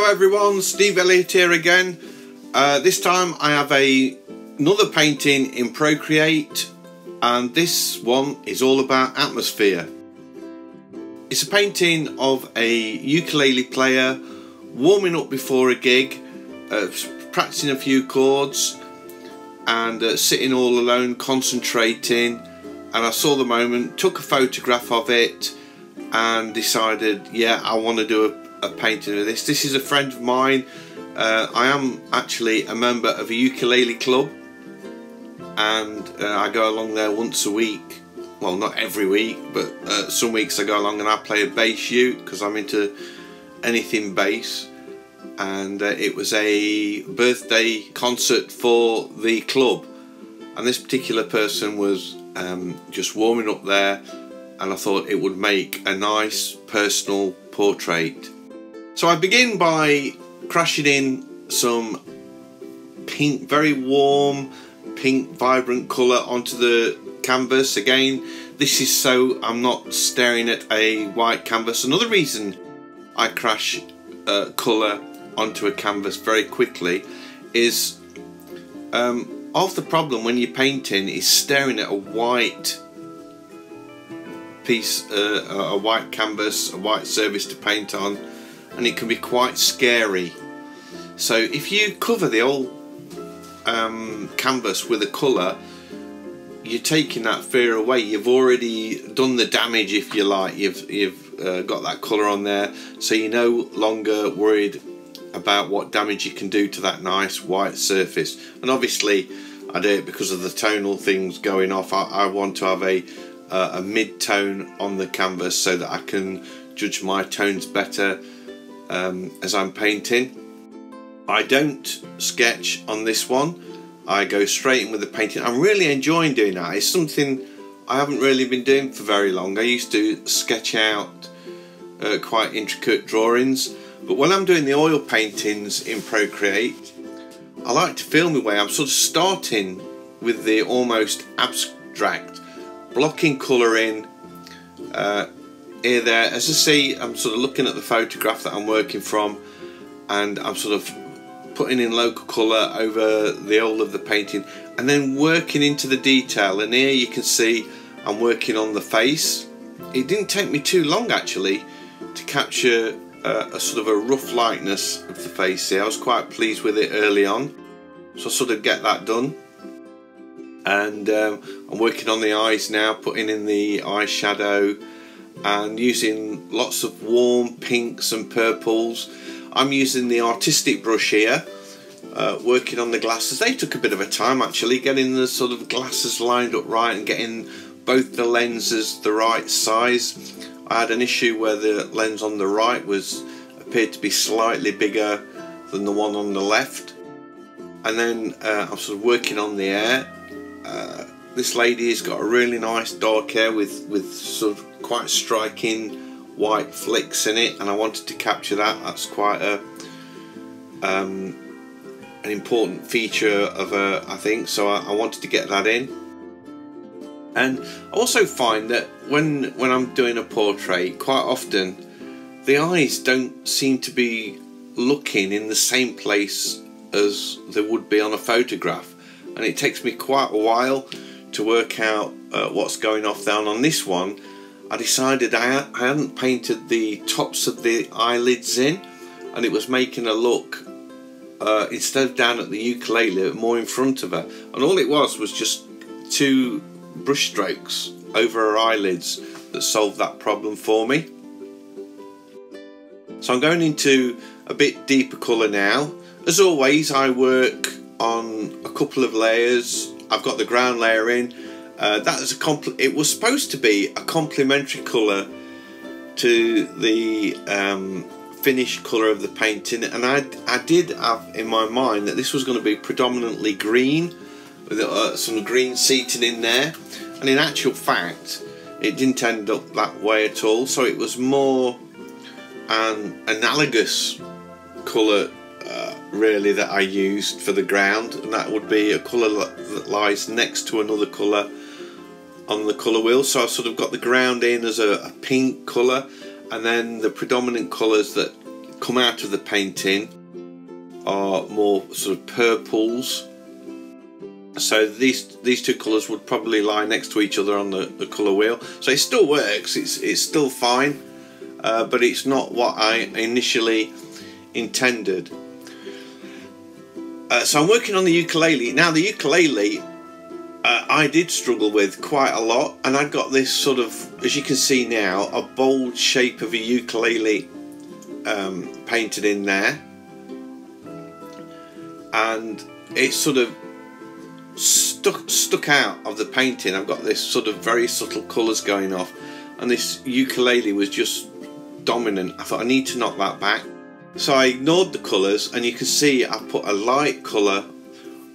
Hello everyone, Steve Elliott here again. This time I have another painting in Procreate, and this one is all about atmosphere. It's a painting of a ukulele player warming up before a gig, practicing a few chords and sitting all alone concentrating, and I saw the moment, took a photograph of it and decided, yeah, I want to do a painting of this. This is a friend of mine. I am actually a member of a ukulele club, and I go along there once a week. Well, not every week, but some weeks I go along and I play a bass uke because I'm into anything bass. And it was a birthday concert for the club, and this particular person was just warming up there, and I thought it would make a nice personal portrait. So I begin by crashing in some pink, very warm pink vibrant colour onto the canvas. Again, this is so I'm not staring at a white canvas. Another reason I crash colour onto a canvas very quickly is half the problem when you're painting is staring at a white piece, a white canvas, a white surface to paint on, and it can be quite scary. So if you cover the whole canvas with a colour, you're taking that fear away. You've already done the damage, if you like. You've got that colour on there, so you're no longer worried about what damage you can do to that nice white surface. And obviously I do it because of the tonal things going off. I want to have a mid-tone on the canvas so that I can judge my tones better as I'm painting. I don't sketch on this one. I go straight in with the painting. I'm really enjoying doing that. It's something I haven't really been doing for very long. I used to sketch out quite intricate drawings, but when I'm doing the oil paintings in Procreate, I like to feel my way. I'm sort of starting with the almost abstract, blocking colour in here, there. As I see, I'm sort of looking at the photograph that I'm working from, and I'm sort of putting in local colour over the whole of the painting and then working into the detail. And here you can see I'm working on the face. It didn't take me too long actually to capture a sort of a rough likeness of the face here. I was quite pleased with it early on, so I sort of get that done. And I'm working on the eyes now, putting in the eyeshadow and using lots of warm pinks and purples. I'm using the artistic brush here, working on the glasses. They took a bit of a time actually, getting the sort of glasses lined up right and getting both the lenses the right size. I had an issue where the lens on the right appeared to be slightly bigger than the one on the left. And then I'm sort of working on the hair. This lady has got a really nice dark hair with sort of quite striking white flicks in it, and I wanted to capture that. That's quite an important feature of her, I think, so I wanted to get that in. And I also find that when I'm doing a portrait, quite often the eyes don't seem to be looking in the same place as they would be on a photograph, and it takes me quite a while to work out what's going off there. And on this one I decided I hadn't painted the tops of the eyelids in, and it was making a look instead of down at the ukulele, more in front of her, and all it was just two brush strokes over her eyelids that solved that problem for me. So I'm going into a bit deeper colour now. As always, I work on a couple of layers. I've got the ground layer in. That is it was supposed to be a complementary colour to the finished colour of the painting, and I did have in my mind that this was going to be predominantly green, with some green seating in there, and in actual fact it didn't end up that way at all. So it was more an analogous colour really that I used for the ground, and that would be a colour that lies next to another colour on the colour wheel. So I've sort of got the ground in as a pink colour, and then the predominant colours that come out of the painting are more sort of purples. So these two colours would probably lie next to each other on the colour wheel. So it still works, it's still fine, but it's not what I initially intended. So I'm working on the ukulele. Now the ukulele I did struggle with quite a lot, and I got this sort of, as you can see now, a bold shape of a ukulele painted in there, and it sort of stuck out of the painting. I've got this sort of very subtle colours going off, and this ukulele was just dominant. I thought I need to knock that back, so I ignored the colours, and you can see I put a light colour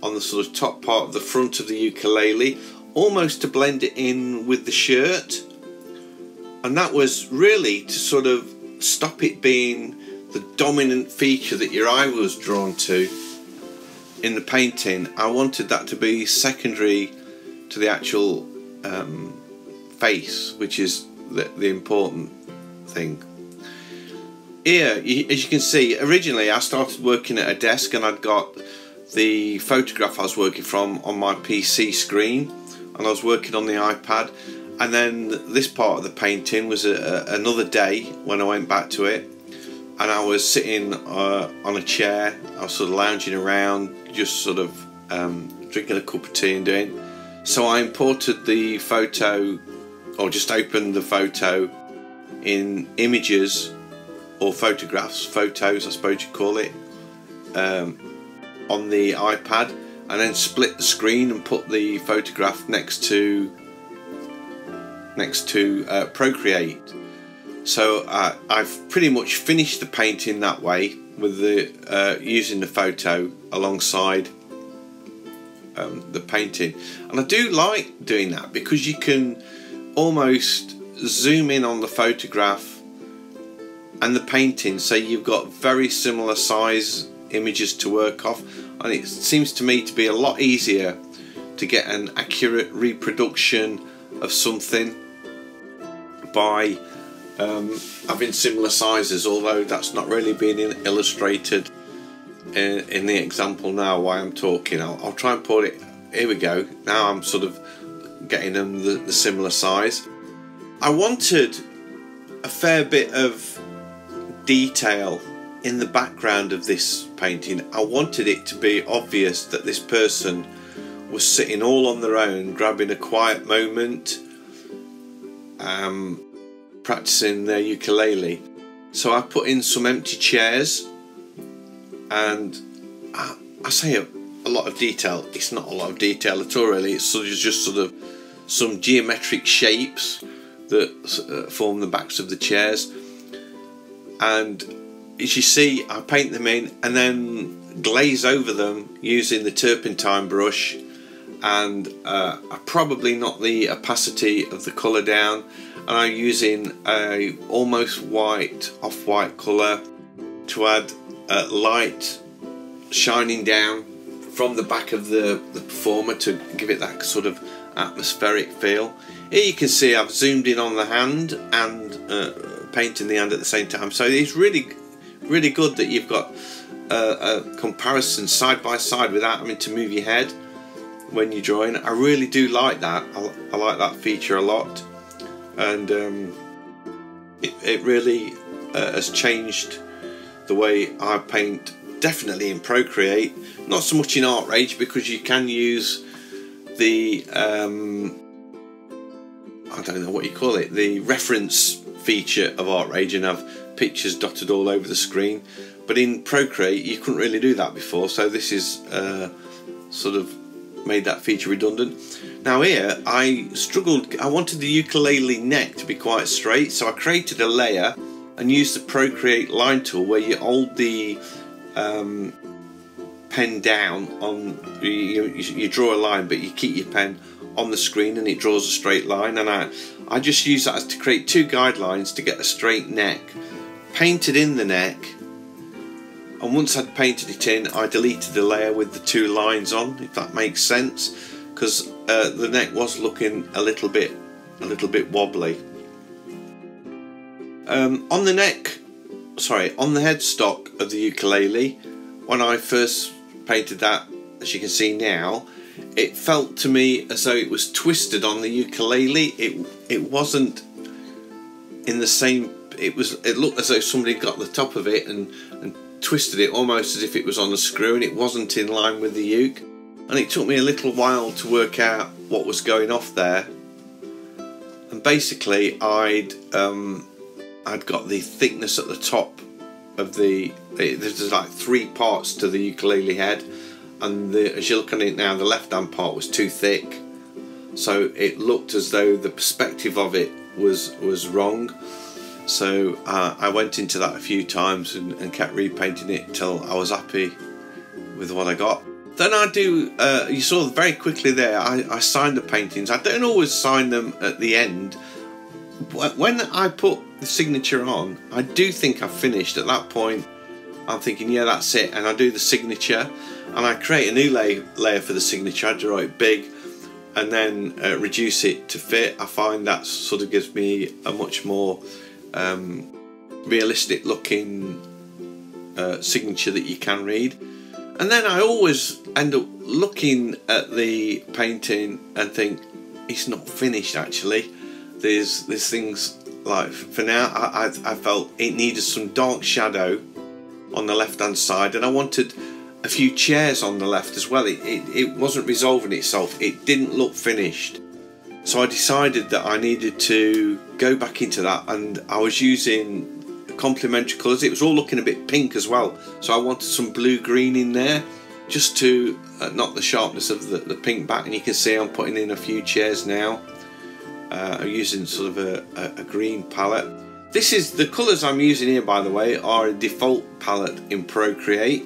on the sort of top part of the front of the ukulele, almost to blend it in with the shirt, and that was really to sort of stop it being the dominant feature that your eye was drawn to in the painting. I wanted that to be secondary to the actual face, which is the important thing. Here, as you can see, originally I started working at a desk, and I'd got the photograph I was working from on my PC screen, and I was working on the iPad, and then this part of the painting was another day when I went back to it, and I was sitting on a chair. I was sort of lounging around, just sort of drinking a cup of tea and doing. So I imported the photo, or just opened the photo in images, or photographs, photos I suppose you call it, on the iPad, and then split the screen and put the photograph next to Procreate. So I've pretty much finished the painting that way, with the using the photo alongside the painting. And I do like doing that, because you can almost zoom in on the photograph and the painting, so you've got very similar size images to work off, and it seems to me to be a lot easier to get an accurate reproduction of something by having similar sizes, although that's not really being illustrated in the example now while I'm talking. I'll try and put it, here we go, now I'm sort of getting them the similar size. I wanted a fair bit of detail in the background of this painting. I wanted it to be obvious that this person was sitting all on their own, grabbing a quiet moment, practicing their ukulele. So I put in some empty chairs, and I say a lot of detail. It's not a lot of detail at all really. It's just sort of some geometric shapes that form the backs of the chairs, and as you see I paint them in and then glaze over them using the turpentine brush, and I probably knock the opacity of the colour down, and I'm using a almost white, off-white colour to add light shining down from the back of the performer to give it that sort of atmospheric feel. Here you can see I've zoomed in on the hand and painting the hand at the same time, so it's really good that you've got a comparison side by side without having to move your head when you're drawing. I really do like that. I like that feature a lot, and it really has changed the way I paint, definitely in Procreate, not so much in ArtRage, because you can use the I don't know what you call it, the reference feature of ArtRage, and have pictures dotted all over the screen, but in Procreate you couldn't really do that before, so this is sort of made that feature redundant. Now here I struggled, I wanted the ukulele neck to be quite straight, so I created a layer and used the Procreate line tool, where you hold the pen down on, you draw a line but you keep your pen on the screen and it draws a straight line, and I just use that to create two guidelines to get a straight neck. Painted in the neck, and once I'd painted it in I deleted the layer with the two lines on, if that makes sense, because the neck was looking a little bit wobbly. On the neck on the headstock of the ukulele, when I first painted that, as you can see now, it felt to me as though it was twisted on the ukulele. It wasn't in the same. It looked as though somebody got the top of it and twisted it almost as if it was on a screw, and it wasn't in line with the uke. And it took me a little while to work out what was going off there. And basically, I'd got the thickness at the top of there's like 3 parts to the ukulele head, and as you look at it now, the left-hand part was too thick, so it looked as though the perspective of it was wrong. So I went into that a few times and kept repainting it till I was happy with what I got. Then I do, you saw very quickly there, I signed the paintings. I don't always sign them at the end. When I put the signature on, I do think I've finished. At that point, I'm thinking, yeah, that's it. And I do the signature, and I create a new layer for the signature. I draw it big and then reduce it to fit. I find that sort of gives me a much more realistic looking signature that you can read. And then I always end up looking at the painting and think it's not finished. Actually, there's things like, for now I felt it needed some dark shadow on the left hand side, and I wanted a few chairs on the left as well. It wasn't resolving itself. It didn't look finished. So I decided that I needed to go back into that, and I was using complementary colours. It was all looking a bit pink as well, so I wanted some blue-green in there just to knock the sharpness of the pink back. And you can see I'm putting in a few chairs now. I'm using sort of a green palette. This is the colours I'm using here, by the way, are a default palette in Procreate.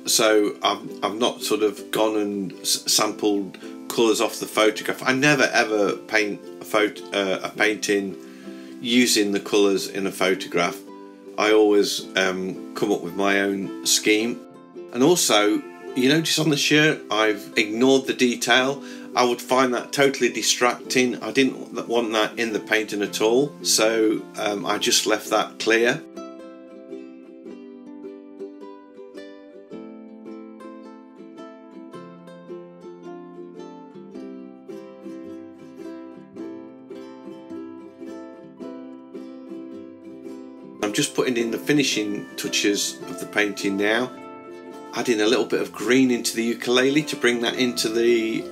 So I've not sort of gone and sampled colours off the photograph. I never ever paint a painting using the colours in a photograph. I always come up with my own scheme. And also, you notice on the shirt I've ignored the detail. I would find that totally distracting. I didn't want that in the painting at all, so I just left that clear. I'm just putting in the finishing touches of the painting now, adding a little bit of green into the ukulele to bring that into the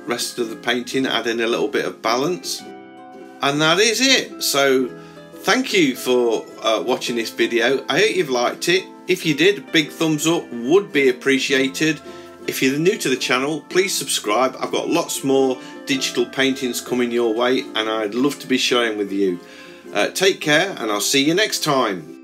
rest of the painting, adding a little bit of balance, and that is it. So thank you for watching this video. I hope you've liked it. If you did, a big thumbs up would be appreciated. If you're new to the channel, please subscribe. I've got lots more digital paintings coming your way, and I'd love to be sharing with you. Take care, and I'll see you next time.